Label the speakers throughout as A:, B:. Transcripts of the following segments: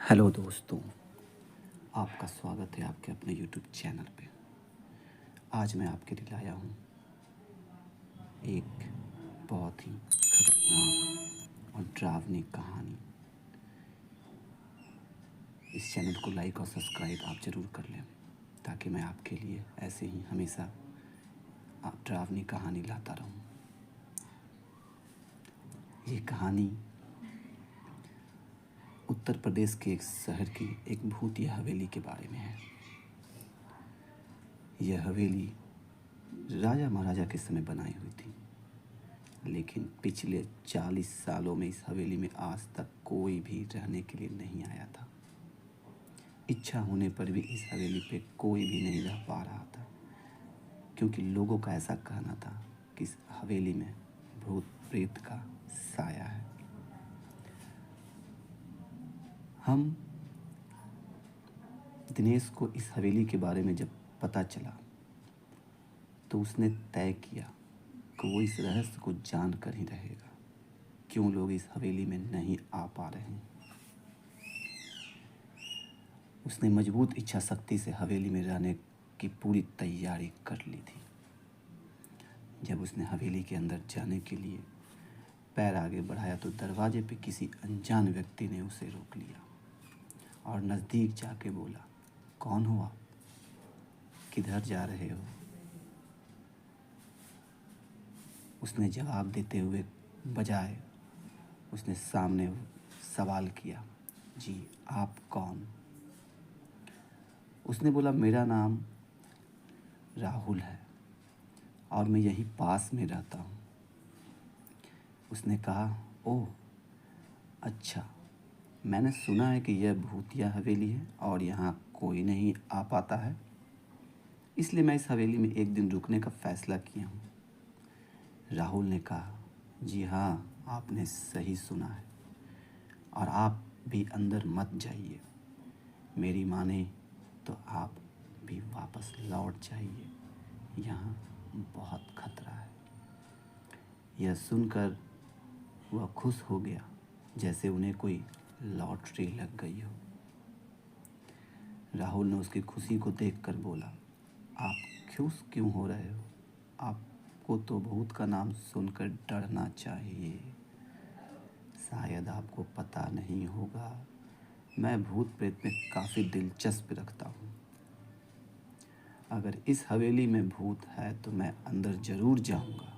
A: Hello दोस्तों, आपका स्वागत है आपके अपने यूट्यूब चैनल पे। आज मैं आपके लिए लाया हूँ एक बहुत ही खतरनाक और डरावनी कहानी। इस चैनल को लाइक और सब्सक्राइब आप ज़रूर कर लें ताकि मैं आपके लिए ऐसे ही हमेशा डरावनी कहानी लाता रहूँ। ये कहानी उत्तर प्रदेश के एक शहर की एक भूतिया हवेली के बारे में है। यह हवेली राजा महाराजा के समय बनाई हुई थी, लेकिन पिछले 40 सालों में इस हवेली में आज तक कोई भी रहने के लिए नहीं आया था। इच्छा होने पर भी इस हवेली पे कोई भी नहीं रह पा रहा था, क्योंकि लोगों का ऐसा कहना था कि इस हवेली में भूत प्रेत का साया है। हम दिनेश को इस हवेली के बारे में जब पता चला तो उसने तय किया कि वो इस रहस्य को जान कर ही रहेगा, क्यों लोग इस हवेली में नहीं आ पा रहे हैं। उसने मजबूत इच्छा शक्ति से हवेली में रहने की पूरी तैयारी कर ली थी। जब उसने हवेली के अंदर जाने के लिए पैर आगे बढ़ाया तो दरवाजे पे किसी अनजान व्यक्ति ने उसे रोक लिया और नज़दीक जाके बोला, कौन हो आप? किधर जा रहे हो? उसने जवाब देते हुए बजाय उसने सामने सवाल किया, जी आप कौन? उसने बोला, मेरा नाम राहुल है और मैं यहीं पास में रहता हूँ। उसने कहा, ओह अच्छा, मैंने सुना है कि यह भूतिया हवेली है और यहाँ कोई नहीं आ पाता है, इसलिए मैं इस हवेली में एक दिन रुकने का फ़ैसला किया हूँ। राहुल ने कहा, जी हाँ, आपने सही सुना है और आप भी अंदर मत जाइए। मेरी माने तो आप भी वापस लौट जाइए, यहाँ बहुत खतरा है। यह सुनकर वह खुश हो गया जैसे उन्हें कोई लॉटरी लग गई हो। राहुल ने उसकी खुशी को देखकर बोला, आप खुश क्यों हो रहे हो? आपको तो भूत का नाम सुनकर डरना चाहिए। शायद आपको पता नहीं होगा, मैं भूत प्रेत में काफ़ी दिलचस्पी रखता हूँ। अगर इस हवेली में भूत है तो मैं अंदर ज़रूर जाऊँगा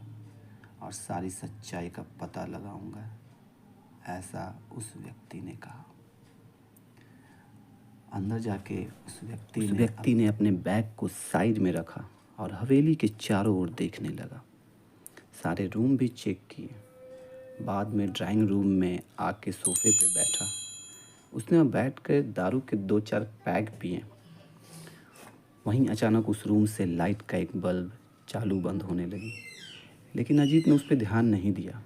A: और सारी सच्चाई का पता लगाऊँगा, ऐसा उस व्यक्ति ने कहा। अंदर जाके उस व्यक्ति ने अपने बैग को साइड में रखा और हवेली के चारों ओर देखने लगा। सारे रूम भी चेक किए। बाद में ड्राइंग रूम में आके सोफे पे बैठा। उसने वहाँ बैठ कर दारू के 2-4 पैग पिए। वहीं अचानक उस रूम से लाइट का एक बल्ब चालू बंद होने लगी, लेकिन अजीत ने उस पर ध्यान नहीं दिया।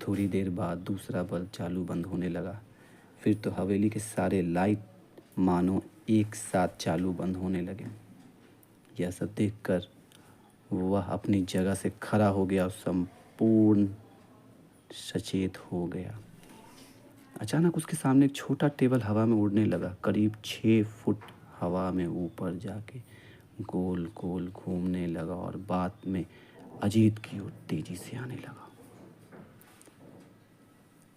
A: थोड़ी देर बाद दूसरा बल्ब चालू बंद होने लगा। फिर तो हवेली के सारे लाइट मानो एक साथ चालू बंद होने लगे। यह सब देखकर वह अपनी जगह से खड़ा हो गया और संपूर्ण सचेत हो गया। अचानक उसके सामने एक छोटा टेबल हवा में उड़ने लगा। करीब 6 फुट हवा में ऊपर जाके गोल गोल घूमने लगा और बाद में अजीत की ओर तेजी से आने लगा।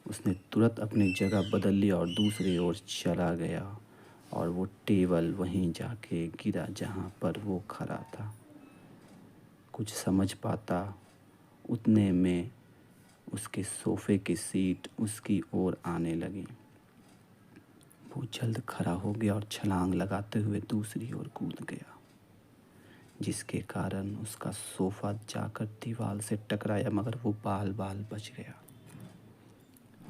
A: उसने तुरंत अपनी जगह बदल ली और दूसरी ओर चला गया और वो टेबल वहीं जाके गिरा जहाँ पर वो खड़ा था। कुछ समझ पाता उतने में उसके सोफे की सीट उसकी ओर आने लगी। वो जल्द खड़ा हो गया और छलांग लगाते हुए दूसरी ओर कूद गया, जिसके कारण उसका सोफा जाकर दीवार से टकराया, मगर वो बाल बाल बच गया।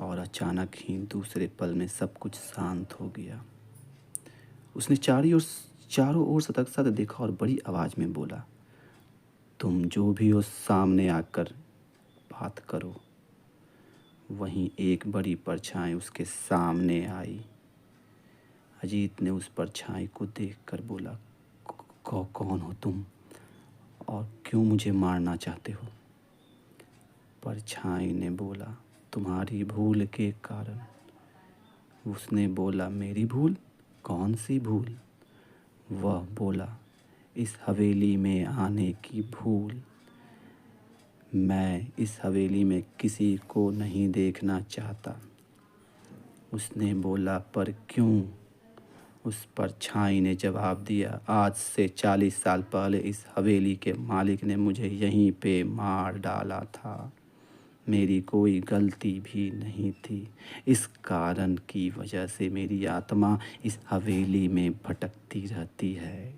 A: और अचानक ही दूसरे पल में सब कुछ शांत हो गया। उसने चारों ओर सतर्कता से देखा और बड़ी आवाज़ में बोला, तुम जो भी हो सामने आकर बात करो। वहीं एक बड़ी परछाई उसके सामने आई। अजीत ने उस परछाई को देखकर बोला, कौन हो तुम और क्यों मुझे मारना चाहते हो? परछाई ने बोला, तुम्हारी भूल के कारण उसने बोला, मेरी भूल? कौन सी भूल? वह बोला, इस हवेली में आने की भूल। मैं इस हवेली में किसी को नहीं देखना चाहता। उसने बोला, पर क्यों? उस परछाई ने जवाब दिया, आज से 40 साल पहले इस हवेली के मालिक ने मुझे यहीं पे मार डाला था। मेरी कोई गलती भी नहीं थी। इस कारण की वजह से मेरी आत्मा इस हवेली में भटकती रहती है।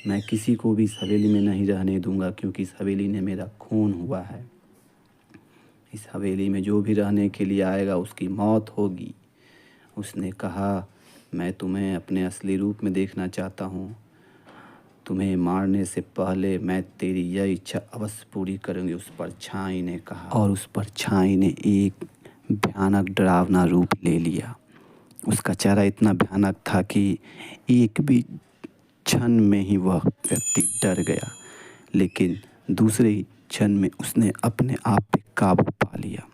A: मैं किसी को भी इस हवेली में नहीं रहने दूंगा, क्योंकि इस हवेली ने मेरा खून हुआ है। इस हवेली में जो भी रहने के लिए आएगा उसकी मौत होगी। उसने कहा, मैं तुम्हें अपने असली रूप में देखना चाहता हूँ। तुम्हें मारने से पहले मैं तेरी यह इच्छा अवश्य पूरी करूँगी, उस परछाई ने कहा। और उस परछाई ने एक भयानक डरावना रूप ले लिया। उसका चेहरा इतना भयानक था कि एक भी क्षण में ही वह व्यक्ति डर गया, लेकिन दूसरे ही क्षण में उसने अपने आप पे काबू पा लिया।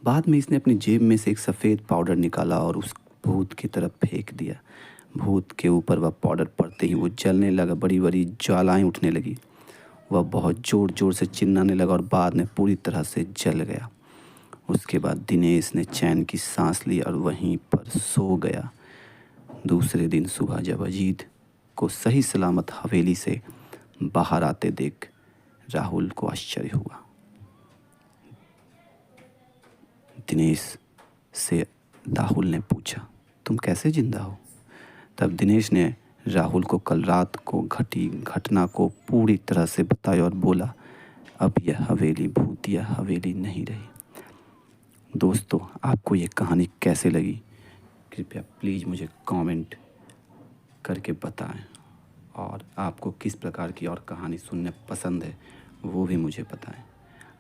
A: बाद में इसने अपनी जेब में से एक सफ़ेद पाउडर निकाला और उस भूत की तरफ फेंक दिया। भूत के ऊपर वह पाउडर पड़ते ही वो जलने लगा, बड़ी बड़ी ज्वालाएं उठने लगी। वह बहुत ज़ोर ज़ोर से चिल्लाने लगा और बाद में पूरी तरह से जल गया। उसके बाद दिनेश ने चैन की सांस ली और वहीं पर सो गया। दूसरे दिन सुबह जब अजीत को सही सलामत हवेली से बाहर आते देख राहुल को आश्चर्य हुआ। दिनेश से राहुल ने पूछा, तुम कैसे जिंदा हो? तब दिनेश ने राहुल को कल रात को घटी घटना को पूरी तरह से बताया और बोला, अब यह हवेली भूतिया हवेली नहीं रही। दोस्तों, आपको ये कहानी कैसे लगी? कृपया प्लीज़ मुझे कमेंट करके बताएं, और आपको किस प्रकार की और कहानी सुनने पसंद है वो भी मुझे बताएं।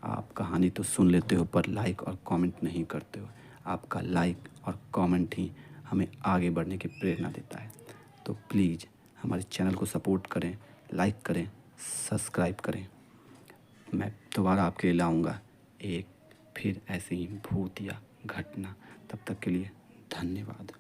A: आप कहानी तो सुन लेते हो पर लाइक और कमेंट नहीं करते हो। आपका लाइक और कमेंट ही हमें आगे बढ़ने की प्रेरणा देता है। तो प्लीज़ हमारे चैनल को सपोर्ट करें, लाइक करें, सब्सक्राइब करें। मैं दोबारा आपके लिए लाऊंगा एक फिर ऐसे ही भूतिया घटना। तब तक के लिए धन्यवाद।